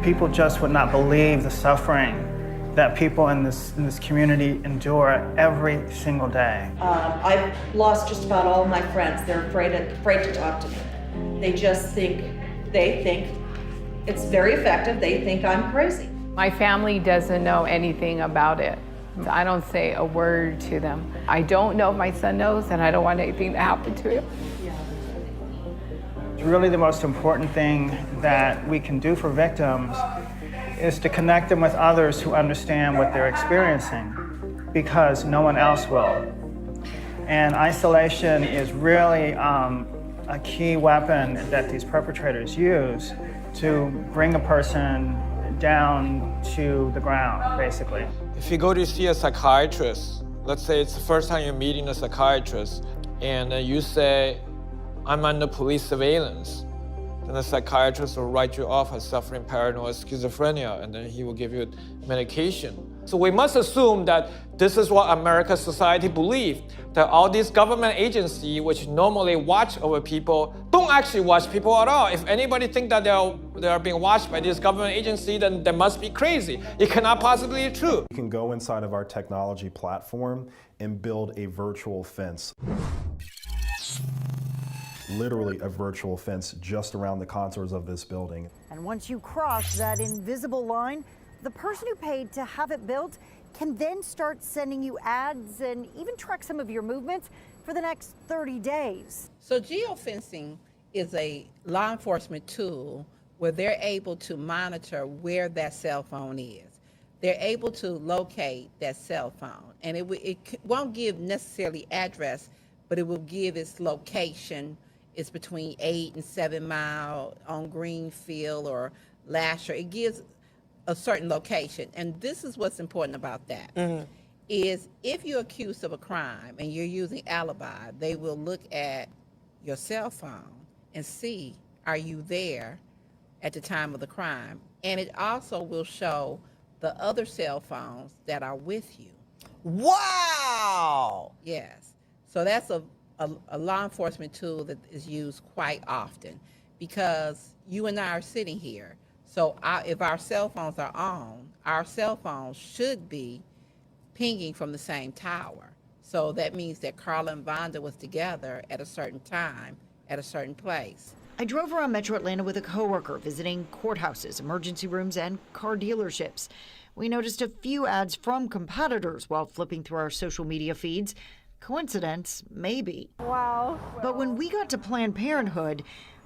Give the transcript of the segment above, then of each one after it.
People just would not believe the suffering that people in this community endure every single day. I've lost just about all my friends. They're afraid to talk to me. They think it's very effective. They think I'm crazy. My family doesn't know anything about it. I don't say a word to them. I don't know if my son knows, and I don't want anything to happen to him. Really, the most important thing that we can do for victims is to connect them with others who understand what they're experiencing, because no one else will. And isolation is really a key weapon that these perpetrators use to bring a person down to the ground, basically. If you go to see a psychiatrist, let's say it's the first time you're meeting a psychiatrist, and you say, I'm under police surveillance, then the psychiatrist will write you off as suffering paranoid schizophrenia, and then he will give you medication. So we must assume that this is what American society believes, that all these government agencies, which normally watch over people, don't actually watch people at all. If anybody thinks that they are being watched by this government agency, then they must be crazy. It cannot possibly be true. You can go inside of our technology platform and build a virtual fence. Literally a virtual fence just around the contours of this building. And once you cross that invisible line, the person who paid to have it built can then start sending you ads and even track some of your movements for the next 30 days. So geofencing is a law enforcement tool where they're able to monitor where that cell phone is. They're able to locate that cell phone, and it won't give necessarily address, but it will give its location. It's between 8 and 7 miles on Greenfield or Lasher. It gives a certain location. And this is what's important about that, is if you're accused of a crime and you're using alibi, they will look at your cell phone and see, are you there at the time of the crime? And it also will show the other cell phones that are with you. Wow! Yes. So that's a law enforcement tool that is used quite often, because you and I are sitting here. So if our cell phones are on, our cell phones should be pinging from the same tower. So that means that Carla and Vonda was together at a certain time, at a certain place. I drove around Metro Atlanta with a coworker visiting courthouses, emergency rooms, and car dealerships. We noticed a few ads from competitors while flipping through our social media feeds. Coincidence? Maybe. Wow. But when we got to Planned Parenthood,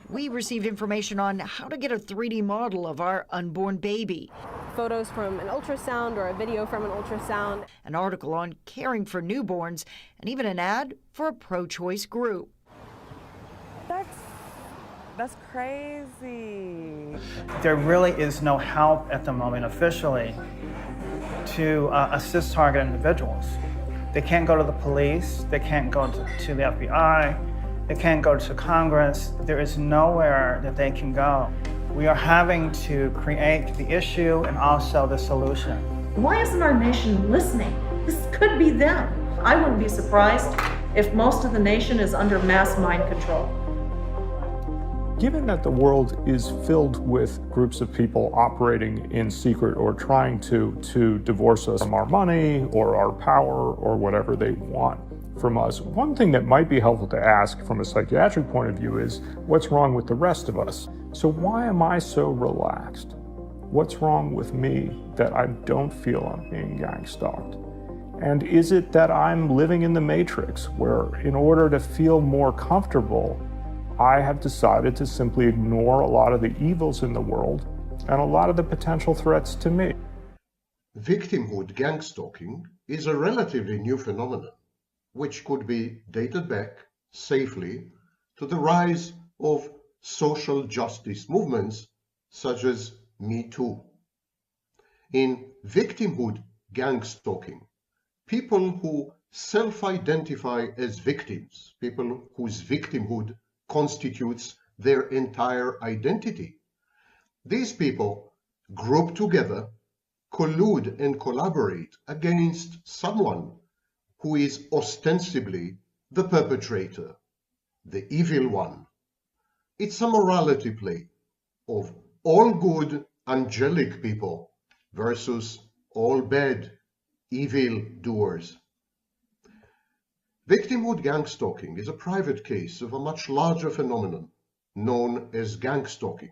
we received information on how to get a 3D model of our unborn baby. Photos from an ultrasound or a video from an ultrasound. An article on caring for newborns, and even an ad for a pro-choice group. That's crazy. There really is no help at the moment officially to assist target individuals. They can't go to the police, they can't go to the FBI, they can't go to Congress. There is nowhere that they can go. We are having to create the issue and also the solution. Why isn't our nation listening? This could be them. I wouldn't be surprised if most of the nation is under mass mind control. Given that the world is filled with groups of people operating in secret or trying to divorce us from our money or our power or whatever they want from us, one thing that might be helpful to ask from a psychiatric point of view is, what's wrong with the rest of us? So why am I so relaxed? What's wrong with me that I don't feel I'm being gang stalked? And is it that I'm living in the matrix where in order to feel more comfortable, I have decided to simply ignore a lot of the evils in the world and a lot of the potential threats to me? Victimhood gang stalking is a relatively new phenomenon, which could be dated back safely to the rise of social justice movements such as Me Too. In victimhood gang stalking, people who self-identify as victims, people whose victimhood constitutes their entire identity. These people group together, collude and collaborate against someone who is ostensibly the perpetrator, the evil one. It's a morality play of all good angelic people versus all bad, evil doers. Victimhood gang stalking is a private case of a much larger phenomenon known as gang stalking,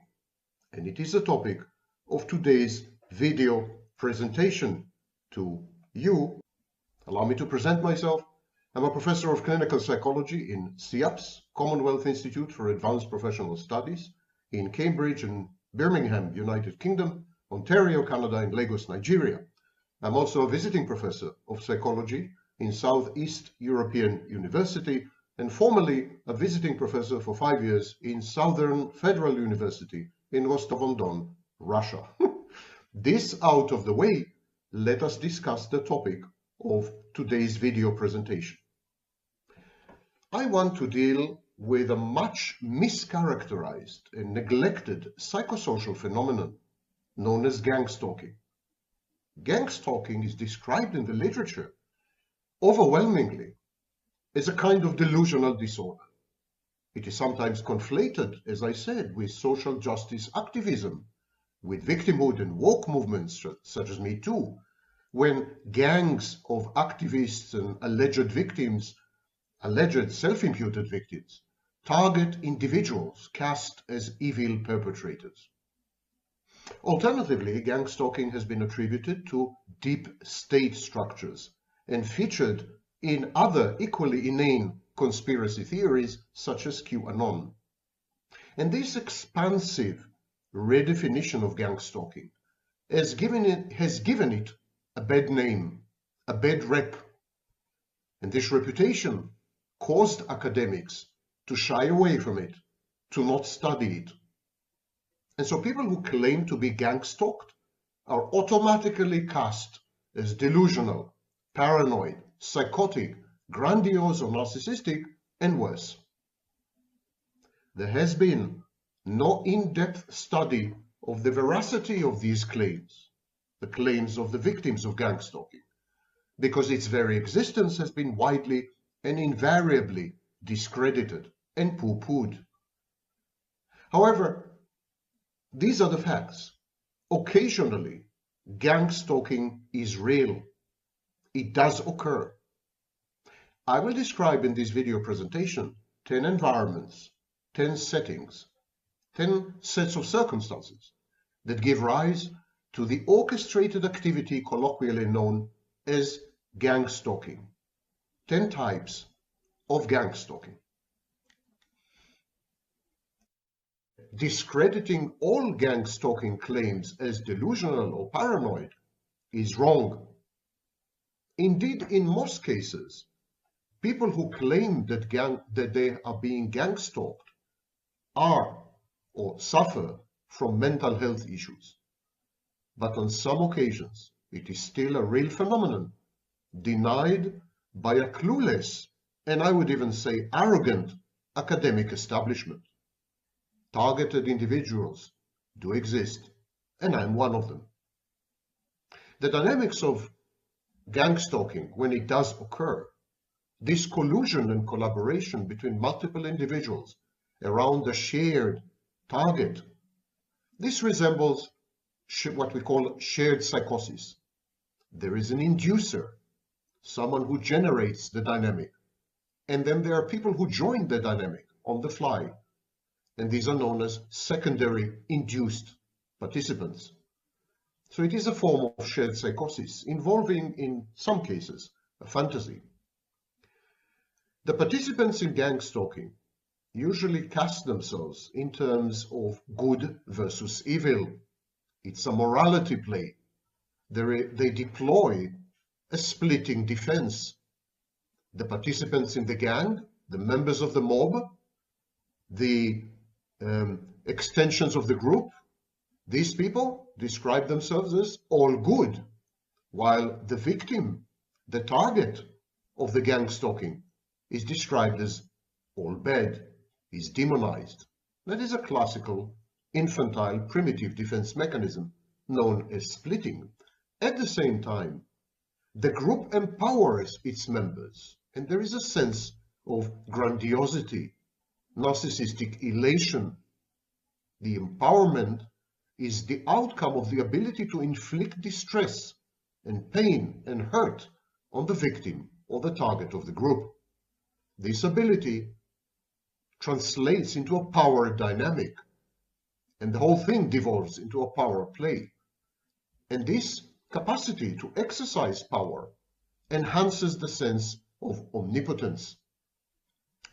and it is the topic of today's video presentation to you. Allow me to present myself. I'm a professor of clinical psychology in CIAPS, Commonwealth Institute for Advanced Professional Studies, in Cambridge and Birmingham, United Kingdom, Ontario, Canada, and Lagos, Nigeria. I'm also a visiting professor of psychology in Southeast European University, and formerly a visiting professor for 5 years in Southern Federal University in Rostov-on-Don, Russia. This out of the way, let us discuss the topic of today's video presentation. I want to deal with a much mischaracterized and neglected psychosocial phenomenon known as gang stalking. Gang stalking is described in the literature overwhelmingly as a kind of delusional disorder. It is sometimes conflated, as I said, with social justice activism, with victimhood and woke movements such as Me Too, when gangs of activists and alleged victims, alleged self-imputed victims, target individuals cast as evil perpetrators. Alternatively, gang stalking has been attributed to deep state structures and featured in other equally inane conspiracy theories such as QAnon. And this expansive redefinition of gang stalking has given it a bad name, a bad rep. And this reputation caused academics to shy away from it, to not study it. And so people who claim to be gang stalked are automatically cast as delusional, paranoid, psychotic, grandiose or narcissistic, and worse. There has been no in-depth study of the veracity of these claims, the claims of the victims of gang stalking, because its very existence has been widely and invariably discredited and pooh-poohed. However, these are the facts. Occasionally, gang stalking is real. It does occur. I will describe in this video presentation 10 environments, 10 settings, 10 sets of circumstances that give rise to the orchestrated activity colloquially known as gang stalking. 10 types of gang stalking. Discrediting all gang stalking claims as delusional or paranoid is wrong. Indeed, in most cases, people who claim that they are being gang stalked are or suffer from mental health issues. But on some occasions, it is still a real phenomenon, denied by a clueless, and I would even say arrogant, academic establishment. Targeted individuals do exist, and I'm one of them. The dynamics of gang stalking, when it does occur, this collusion and collaboration between multiple individuals around a shared target, this resembles what we call shared psychosis. There is an inducer, someone who generates the dynamic, and then there are people who join the dynamic on the fly, and these are known as secondary induced participants. So it is a form of shared psychosis involving, in some cases, a fantasy. The participants in gang stalking usually cast themselves in terms of good versus evil. It's a morality play. They deploy a splitting defense. The participants in the gang, the members of the mob, the extensions of the group, these people describe themselves as all good, while the victim, the target of the gang stalking, is described as all bad, is demonized. That is a classical, infantile, primitive defense mechanism known as splitting. At the same time, the group empowers its members, and there is a sense of grandiosity, narcissistic elation. The empowerment is the outcome of the ability to inflict distress and pain and hurt on the victim or the target of the group. This ability translates into a power dynamic, and the whole thing devolves into a power play. And this capacity to exercise power enhances the sense of omnipotence.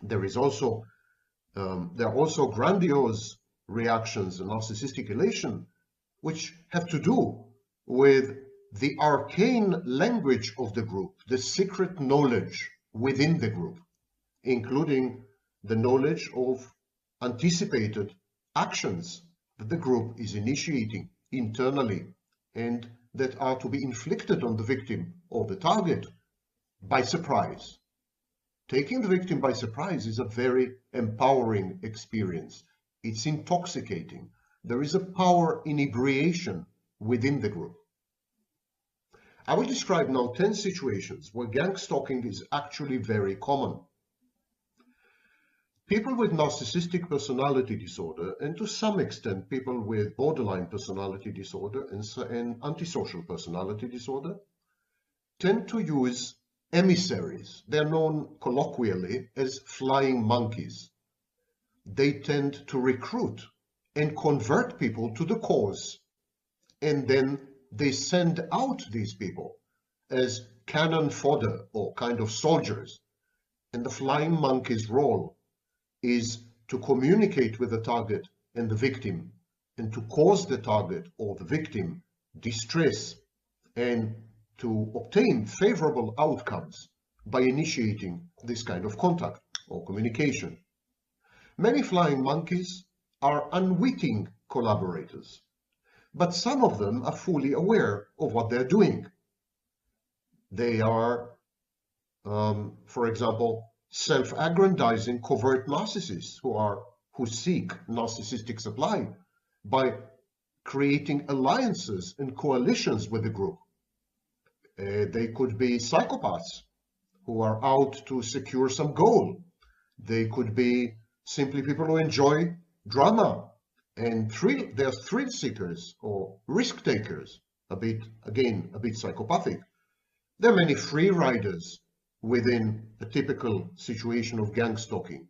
There are also grandiose reactions in narcissistic elation, which have to do with the arcane language of the group, the secret knowledge within the group, including the knowledge of anticipated actions that the group is initiating internally and that are to be inflicted on the victim or the target by surprise. Taking the victim by surprise is a very empowering experience. It's intoxicating. There is a power inebriation within the group. I will describe now 10 situations where gang stalking is actually very common. People with narcissistic personality disorder, and to some extent people with borderline personality disorder and antisocial personality disorder, tend to use emissaries. They're known colloquially as flying monkeys. They tend to recruit and convert people to the cause, and then they send out these people as cannon fodder or kind of soldiers. And the flying monkey's role is to communicate with the target and the victim and to cause the target or the victim distress and to obtain favorable outcomes by initiating this kind of contact or communication. Many flying monkeys are unwitting collaborators, but some of them are fully aware of what they're doing. They are, for example, self-aggrandizing covert narcissists who seek narcissistic supply by creating alliances and coalitions with the group. They could be psychopaths who are out to secure some goal. They could be simply people who enjoy drama and they're thrill seekers or risk takers, a bit psychopathic. There are many free riders within a typical situation of gang stalking.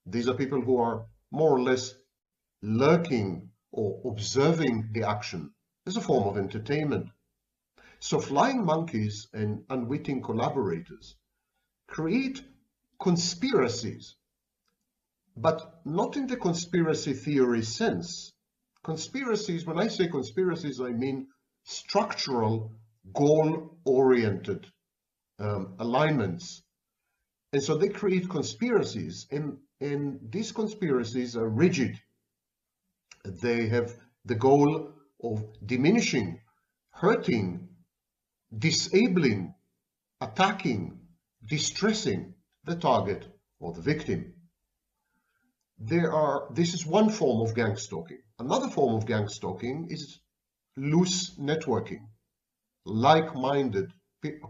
These are people who are more or less lurking or observing the action as a form of entertainment. So flying monkeys and unwitting collaborators create conspiracies, but not in the conspiracy theory sense. Conspiracies, when I say conspiracies, I mean structural, goal-oriented alignments. And so they create conspiracies, and these conspiracies are rigid. They have the goal of diminishing, hurting, disabling, attacking, distressing the target or the victim. This is one form of gang stalking. Another form of gang stalking is loose networking, like-minded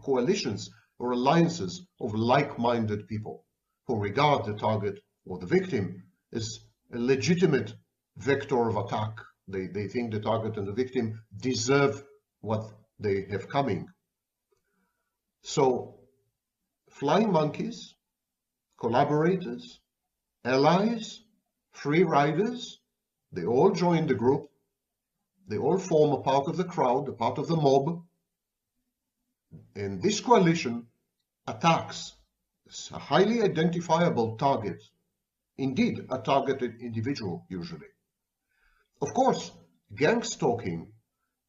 coalitions or alliances of like-minded people who regard the target or the victim as a legitimate vector of attack. They think the target and the victim deserve what they have coming. So flying monkeys, collaborators, allies, free riders, they all join the group. They all form a part of the crowd, a part of the mob. And this coalition attacks a highly identifiable target, indeed a targeted individual usually. Of course, gang stalking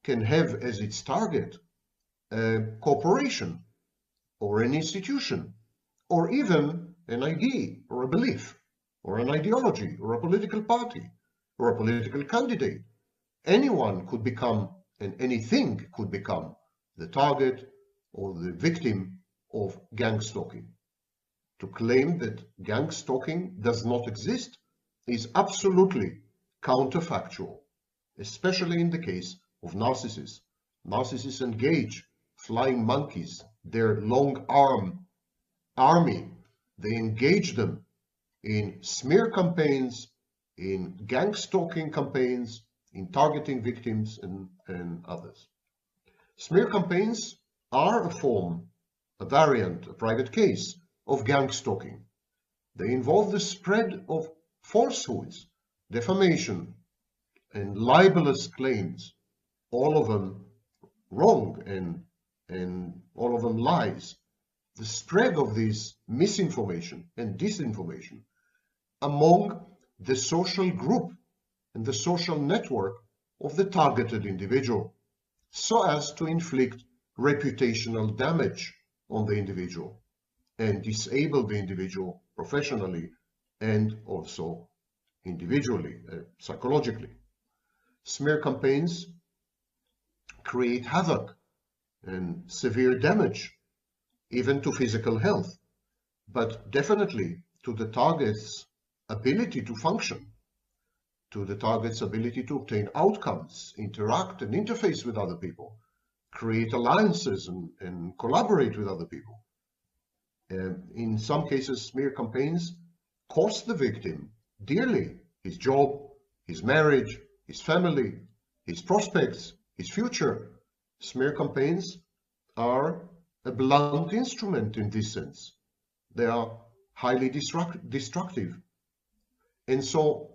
can have as its target a corporation or an institution or even an idea or a belief or an ideology or a political party or a political candidate. Anyone could become, and anything could become, the target or the victim of gang stalking. To claim that gang stalking does not exist is absolutely counterfactual, especially in the case of narcissists. Narcissists engage flying monkeys, their long arm army. They engage them in smear campaigns, in gang stalking campaigns, in targeting victims and others. Smear campaigns are a form, a variant, a private case of gang stalking. They involve the spread of falsehoods, defamation, and libelous claims, all of them wrong and all of them lies. The spread of this misinformation and disinformation among the social group and the social network of the targeted individual, so as to inflict reputational damage on the individual and disable the individual professionally and also individually, psychologically. Smear campaigns create havoc and severe damage, even to physical health, but definitely to the target's ability to function, to the target's ability to obtain outcomes, interact and interface with other people, create alliances and collaborate with other people. In some cases, smear campaigns cost the victim dearly: his job, his marriage, his family, his prospects, his future. Smear campaigns are a blunt instrument in this sense. They are highly destructive. And so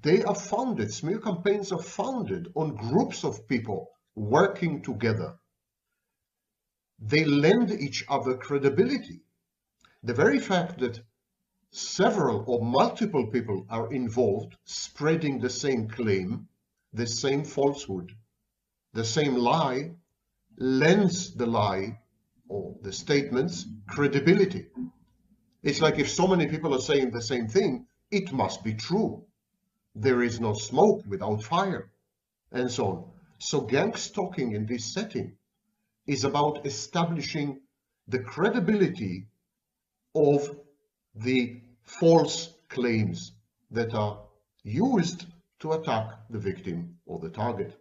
they are founded, smear campaigns are founded on groups of people working together. They lend each other credibility. The very fact that several or multiple people are involved spreading the same claim, the same falsehood, the same lie, lends the lie or the statements credibility. It's like if so many people are saying the same thing, it must be true. There is no smoke without fire, and so on. So gang stalking in this setting is about establishing the credibility of the false claims that are used to attack the victim or the target.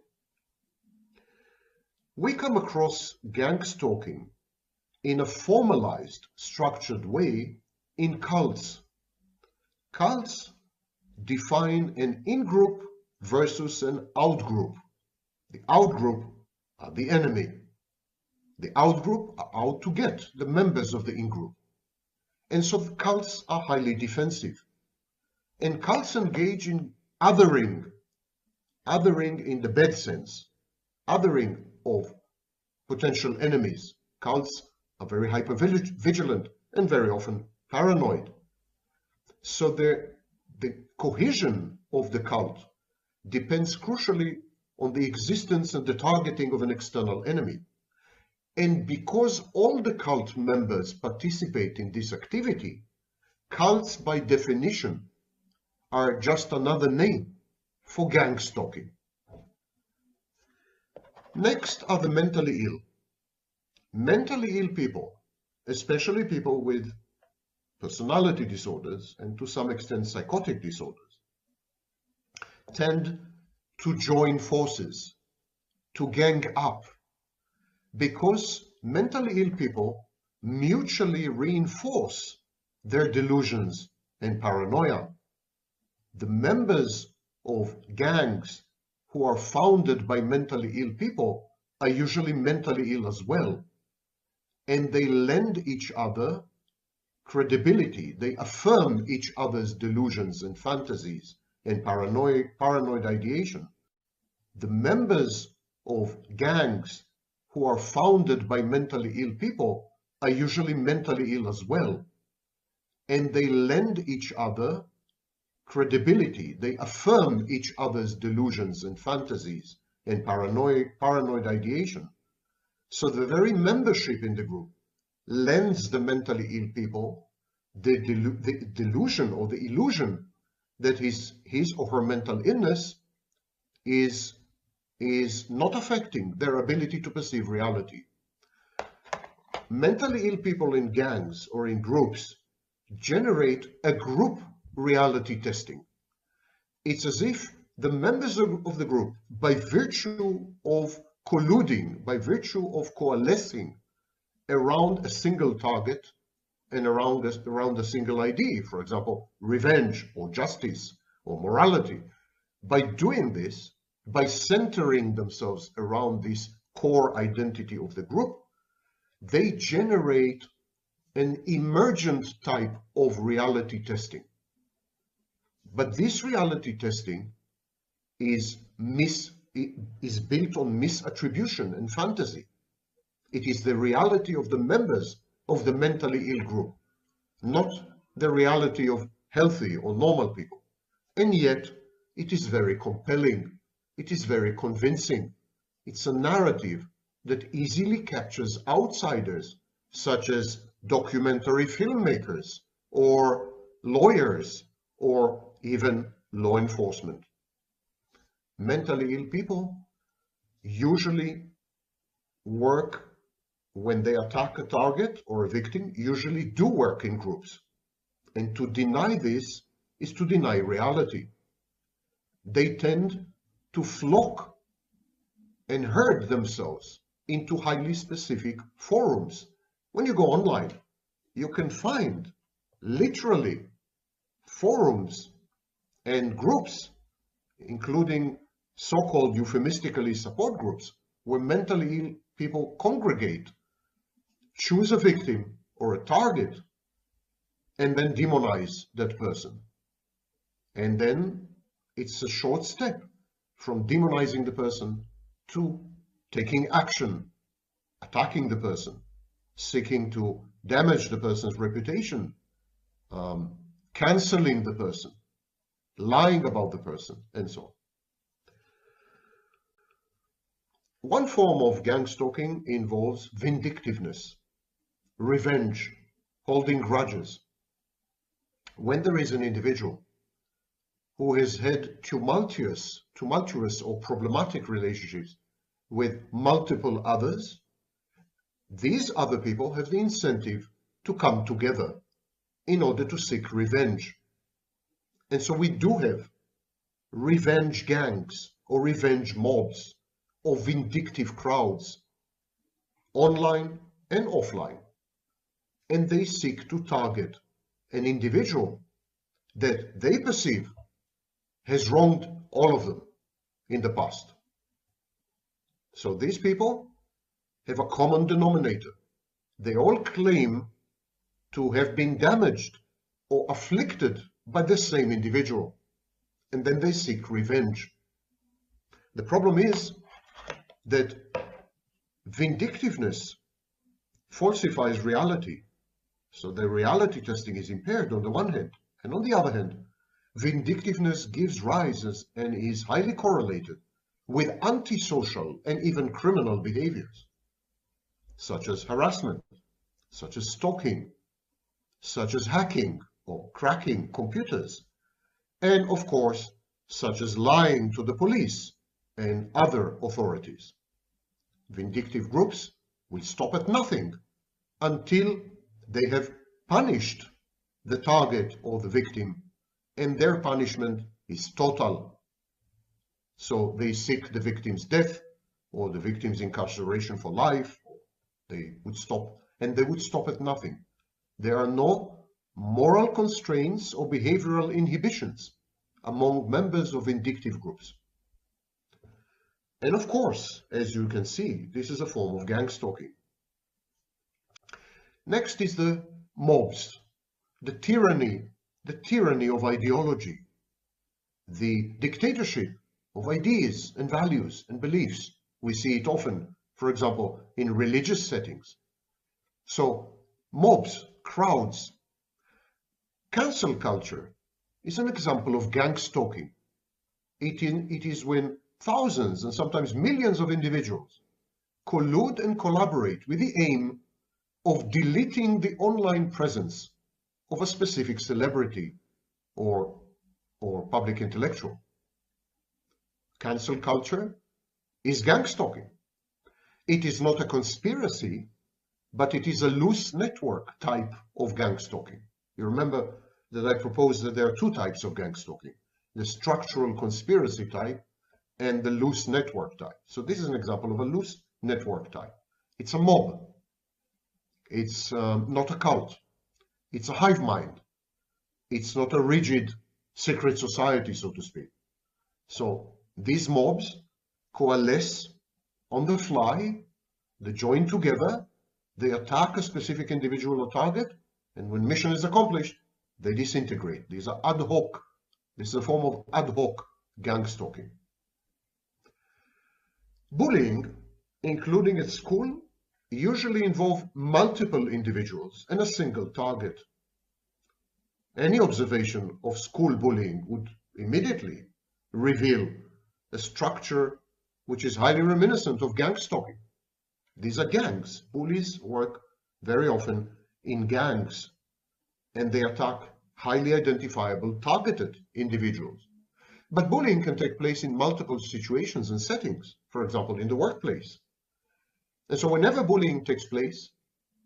We come across gang stalking in a formalized, structured way in cults. Cults define an in-group versus an out-group. The out-group are the enemy. The out-group are out to get the members of the in-group. And so the cults are highly defensive. And cults engage in othering in the bad sense, othering of potential enemies. Cults are very hyper-vigilant and very often paranoid. So the cohesion of the cult depends crucially on the existence and the targeting of an external enemy. And because all the cult members participate in this activity, cults by definition are just another name for gang stalking. Next are the mentally ill. Mentally ill people, especially people with personality disorders and to some extent psychotic disorders, tend to join forces, to gang up, because mentally ill people mutually reinforce their delusions and paranoia. The members of gangs who are founded by mentally ill people are usually mentally ill as well, and they lend each other credibility. They affirm each other's delusions and fantasies and paranoid ideation. The members of gangs who are founded by mentally ill people are usually mentally ill as well, and they lend each other credibility. They affirm each other's delusions and fantasies and paranoid ideation. So the very membership in the group lends the mentally ill people the delusion or the illusion that his or her mental illness is not affecting their ability to perceive reality. Mentally ill people in gangs or in groups generate a group reality testing. It's as if the members of the group, by virtue of colluding, by virtue of coalescing around a single target and around a single idea, for example, revenge or justice or morality, by doing this, by centering themselves around this core identity of the group, they generate an emergent type of reality testing. But this reality testing is built on misattribution and fantasy. It is the reality of the members of the mentally ill group, not the reality of healthy or normal people. And yet, it is very compelling. It is very convincing. It's a narrative that easily captures outsiders, such as documentary filmmakers, or lawyers, or even law enforcement. Mentally ill people usually work, when they attack a target or a victim, usually do work in groups. And to deny this is to deny reality. They tend to flock and herd themselves into highly specific forums. When you go online, you can find literally forums and groups, including so-called euphemistically support groups, where mentally ill people congregate, choose a victim or a target, and then demonize that person. And then it's a short step from demonizing the person to taking action, attacking the person, seeking to damage the person's reputation, canceling the person, lying about the person, and so on. One form of gang stalking involves vindictiveness, revenge, holding grudges. When there is an individual who has had tumultuous or problematic relationships with multiple others, these other people have the incentive to come together in order to seek revenge. And so we do have revenge gangs or revenge mobs or vindictive crowds, online and offline. And they seek to target an individual that they perceive has wronged all of them in the past. So these people have a common denominator. They all claim to have been damaged or afflicted by the same individual, and then they seek revenge. The problem is that vindictiveness falsifies reality. So the reality testing is impaired on the one hand, and on the other hand, vindictiveness gives rise and is highly correlated with antisocial and even criminal behaviors, such as harassment, such as stalking, such as hacking or cracking computers, and of course, such as lying to the police and other authorities. Vindictive groups will stop at nothing until they have punished the target or the victim, and their punishment is total. So they seek the victim's death or the victim's incarceration for life. They would stop, and they would stop at nothing. There are no moral constraints or behavioral inhibitions among members of vindictive groups. And of course, as you can see, this is a form of gang stalking. Next is the mobs, the tyranny of ideology, the dictatorship of ideas and values and beliefs. We see it often, for example, in religious settings. So mobs, crowds. Cancel culture is an example of gang stalking. It is when thousands and sometimes millions of individuals collude and collaborate with the aim of deleting the online presence of a specific celebrity or public intellectual. Cancel culture is gang stalking. It is not a conspiracy, but it is a loose network type of gang stalking. You remember that I proposed that there are two types of gang stalking, the structural conspiracy type and the loose network type. So this is an example of a loose network type. It's a mob. It's not a cult. It's a hive mind. It's not a rigid secret society, so to speak. So These mobs coalesce on the fly, they join together, they attack a specific individual or target, and when mission is accomplished, they disintegrate. These are ad hoc. This is a form of ad hoc gang stalking. Bullying, including at school, usually involve multiple individuals and a single target. Any observation of school bullying would immediately reveal a structure which is highly reminiscent of gang stalking. These are gangs. Bullies work very often in gangs, and they attack highly identifiable, targeted individuals. But bullying can take place in multiple situations and settings, for example, in the workplace. And so whenever bullying takes place,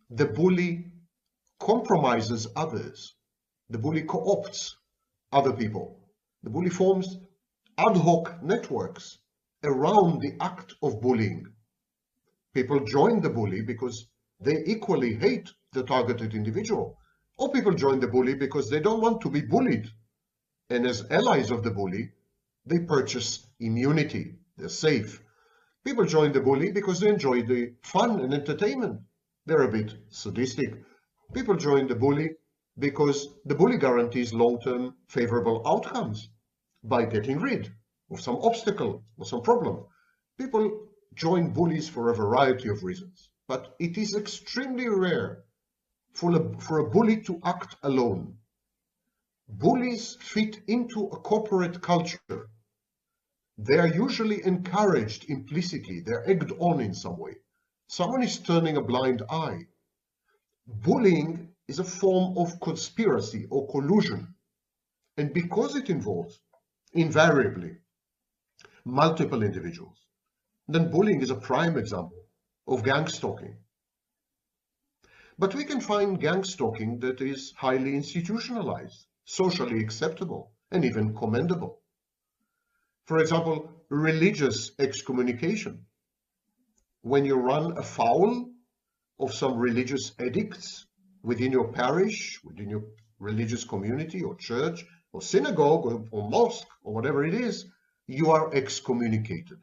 the bully compromises others. The bully co-opts other people. The bully forms ad hoc networks around the act of bullying. People join the bully because they equally hate the targeted individual, or people join the bully because they don't want to be bullied. And as allies of the bully, they purchase immunity. They're safe. People join the bully because they enjoy the fun and entertainment. They're a bit sadistic. People join the bully because the bully guarantees long-term favorable outcomes by getting rid of some obstacle or some problem. People join bullies for a variety of reasons, but it is extremely rare for a bully to act alone. Bullies fit into a corporate culture. They are usually encouraged implicitly. They're egged on in some way. Someone is turning a blind eye. Bullying is a form of conspiracy or collusion. And because it involves, invariably, multiple individuals, then bullying is a prime example of gang stalking. But we can find gang stalking that is highly institutionalized, socially acceptable, and even commendable. For example, religious excommunication. When you run afoul of some religious edicts within your parish, within your religious community or church or synagogue or mosque or whatever it is, you are excommunicated.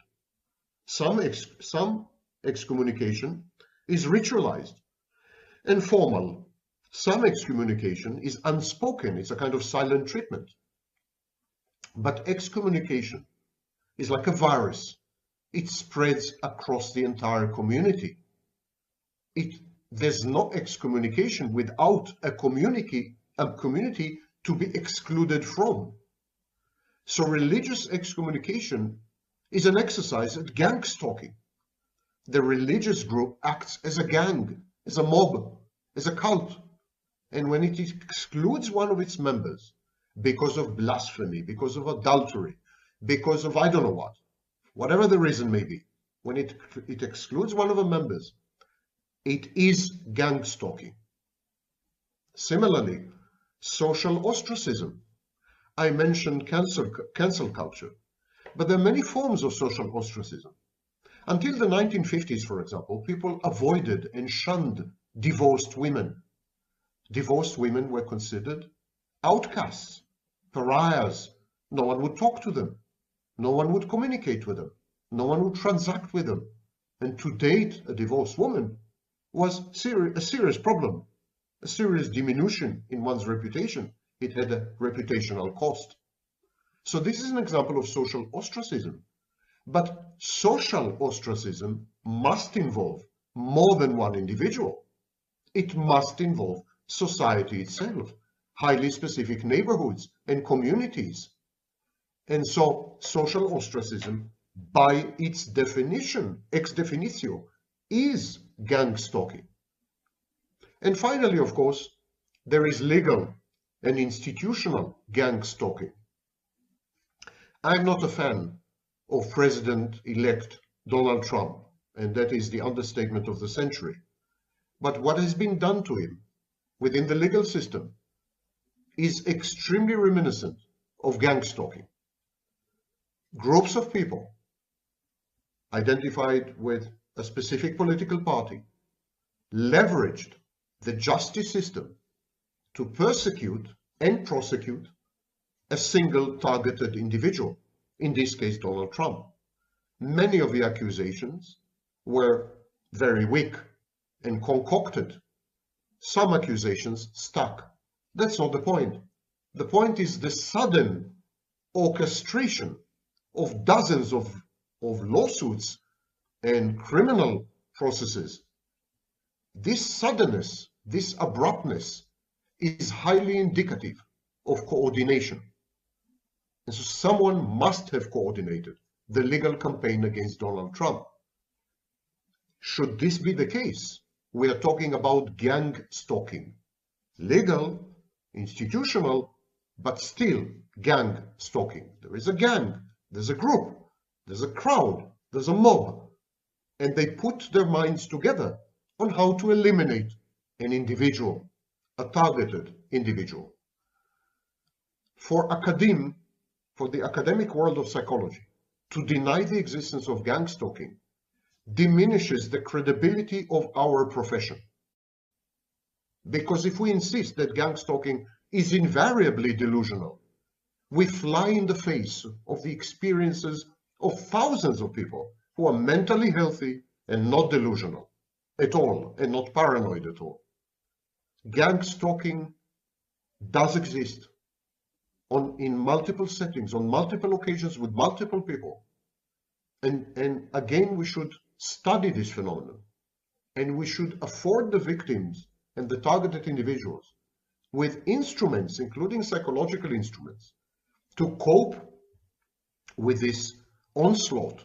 Some excommunication is ritualized and formal. Some excommunication is unspoken. It's a kind of silent treatment. But excommunication is like a virus. It spreads across the entire community. There's no excommunication without a community to be excluded from. So religious excommunication is an exercise at gang stalking. The religious group acts as a gang, as a mob, as a cult. And when it excludes one of its members because of blasphemy, because of adultery, because of I don't know what, whatever the reason may be, when it excludes one of the members, it is gang stalking. Similarly, social ostracism. I mentioned cancel culture, but there are many forms of social ostracism. Until the 1950s, for example, people avoided and shunned divorced women. Divorced women were considered outcasts, pariahs. No one would talk to them. No one would communicate with them. No one would transact with them. And to date a divorced woman was a serious problem, a serious diminution in one's reputation. It had a reputational cost. So this is an example of social ostracism. But social ostracism must involve more than one individual. It must involve society itself, highly specific neighborhoods and communities. And so social ostracism, by its definition, ex definitio, is gang stalking. And finally, of course, there is legal and institutional gang stalking. I'm not a fan of President-elect Donald Trump, and that is the understatement of the century. But what has been done to him within the legal system is extremely reminiscent of gang stalking. Groups of people identified with a specific political party leveraged the justice system to persecute and prosecute a single targeted individual. in this case Donald Trump. Many of the accusations were very weak and concocted. Some accusations stuck. That's not the point. The point is the sudden orchestration of dozens of lawsuits and criminal processes. This suddenness, this abruptness is highly indicative of coordination. And so someone must have coordinated the legal campaign against Donald Trump. Should this be the case, we are talking about gang stalking. Legal, institutional, but still gang stalking. There is a gang, there's a group, there's a crowd, there's a mob, and they put their minds together on how to eliminate an individual, a targeted individual. For the academic world of psychology, to deny the existence of gang stalking diminishes the credibility of our profession. Because if we insist that gang stalking is invariably delusional, we fly in the face of the experiences of thousands of people who are mentally healthy and not delusional at all, and not paranoid at all. Gang stalking does exist in multiple settings, on multiple occasions with multiple people. And again, we should study this phenomenon, and we should afford the victims and the targeted individuals with instruments, including psychological instruments, to cope with this onslaught,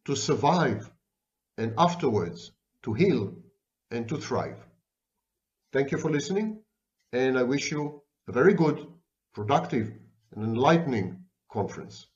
to survive, and afterwards to heal and to thrive. Thank you for listening, and I wish you a very good, productive, and enlightening conference.